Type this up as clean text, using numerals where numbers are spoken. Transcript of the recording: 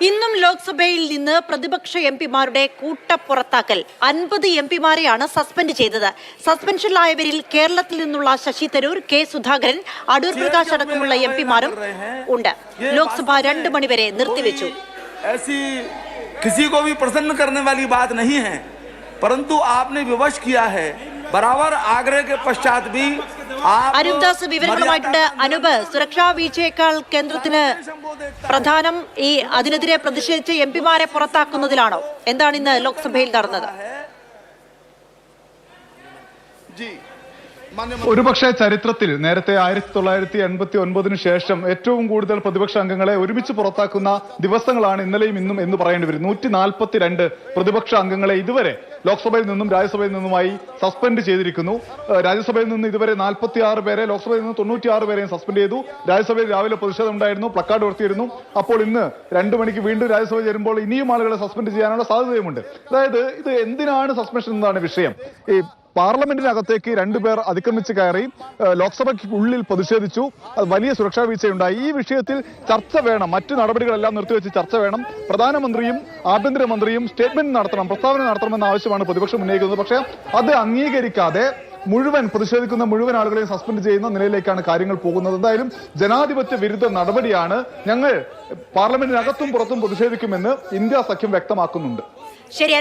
ഇന്നും ലോക്സഭയിൽ നിന്ന് പ്രതിപക്ഷ എംപിമാരുടെ കൂട്ടപ്പുറത്താക്കൽ 50 എംപിമാരെയാണ് സസ്പെൻഡ് ചെയ്തത്. സസ്പെൻഷനിലായവരിൽ കേരളത്തിൽ നിന്നുള്ള ശശി തരൂർ, കെ സുധാകരൻ, അടൂർ പ്രകാശ് അടക്കമുള്ള എംപിമാരും ഉണ്ട്. ലോക്സഭ 2 മണിവരെ നിർത്തിവെച്ചു. किसी को भी प्रसन्न करने वाली बात नहीं है, परंतु आपने विवश किया है. बराबर आग्रह के पश्चात भी അനൂപ്ദാസ് വിവരങ്ങളുമായിട്ടുണ്ട്. അനൂപ്, സുരക്ഷാ വീഴ്ചയേക്കാൾ കേന്ദ്രത്തിന് പ്രധാനം ഈ അതിനെതിരെ പ്രതിഷേധിച്ച എംപിമാരെ പുറത്താക്കുന്നതിലാണോ? എന്താണ് ഇന്ന് ലോക്സഭയിൽ നടന്നത്? ഒരുപക്ഷെ ചരിത്രത്തിൽ നേരത്തെ 1989 ശേഷം ഏറ്റവും കൂടുതൽ പ്രതിപക്ഷ അംഗങ്ങളെ ഒരുമിച്ച് പുറത്താക്കുന്ന ദിവസങ്ങളാണ് ഇന്നലെയും ഇന്നും എന്ന് പറയേണ്ടി വരും. 142 പ്രതിപക്ഷ അംഗങ്ങളെ ഇതുവരെ ലോക്സഭയിൽ നിന്നും രാജ്യസഭയിൽ നിന്നുമായി സസ്പെൻഡ് ചെയ്തിരിക്കുന്നു. രാജ്യസഭയിൽ നിന്ന് ഇതുവരെ 46 പേരെ, ലോക്സഭയിൽ നിന്ന് 96 പേരെയും സസ്പെൻഡ് ചെയ്തു. രാജ്യസഭയിൽ രാവിലെ പ്രതിഷേധം ഉണ്ടായിരുന്നു, പ്ലക്കാർഡ് ഉയർത്തിയിരുന്നു. അപ്പോൾ ഇന്ന് 2 മണിക്ക് വീണ്ടും രാജ്യസഭ ചേരുമ്പോൾ ഇനിയും ആളുകളെ സസ്പെൻഡ് ചെയ്യാനുള്ള സാധ്യതയുമുണ്ട്. അതായത് ഇത് എന്തിനാണ് സസ്പെൻഷൻ എന്നതാണ് വിഷയം. ഈ പാർലമെന്റിനകത്തേക്ക് 2 പേർ അതിക്രമിച്ച് കയറി ലോക്സഭയ്ക്ക് ഉള്ളിൽ പ്രതിഷേധിച്ചു. വലിയ സുരക്ഷാ വീഴ്ചയുണ്ടായി. ഈ വിഷയത്തിൽ ചർച്ച വേണം, മറ്റു നടപടികളെല്ലാം നിർത്തിവെച്ച് ചർച്ച വേണം. പ്രധാനമന്ത്രിയും ആഭ്യന്തരമന്ത്രിയും സ്റ്റേറ്റ്മെന്റ് നടത്തണം, പ്രസ്താവന നടത്തണമെന്ന ആവശ്യമാണ് പ്രതിപക്ഷം ഉന്നയിക്കുന്നത്. പക്ഷേ അത് അംഗീകരിക്കാതെ പ്രതിഷേധിക്കുന്ന മുഴുവൻ ആളുകളെയും സസ്പെൻഡ് ചെയ്യുന്ന നിലയിലേക്കാണ് കാര്യങ്ങൾ പോകുന്നത്. എന്തായാലും ജനാധിപത്യ വിരുദ്ധ നടപടിയാണ്. ഞങ്ങൾ പാർലമെന്റിനകത്തും പുറത്തും പ്രതിഷേധിക്കുമെന്ന് ഇന്ത്യ സഖ്യം വ്യക്തമാക്കുന്നുണ്ട്. ശരി.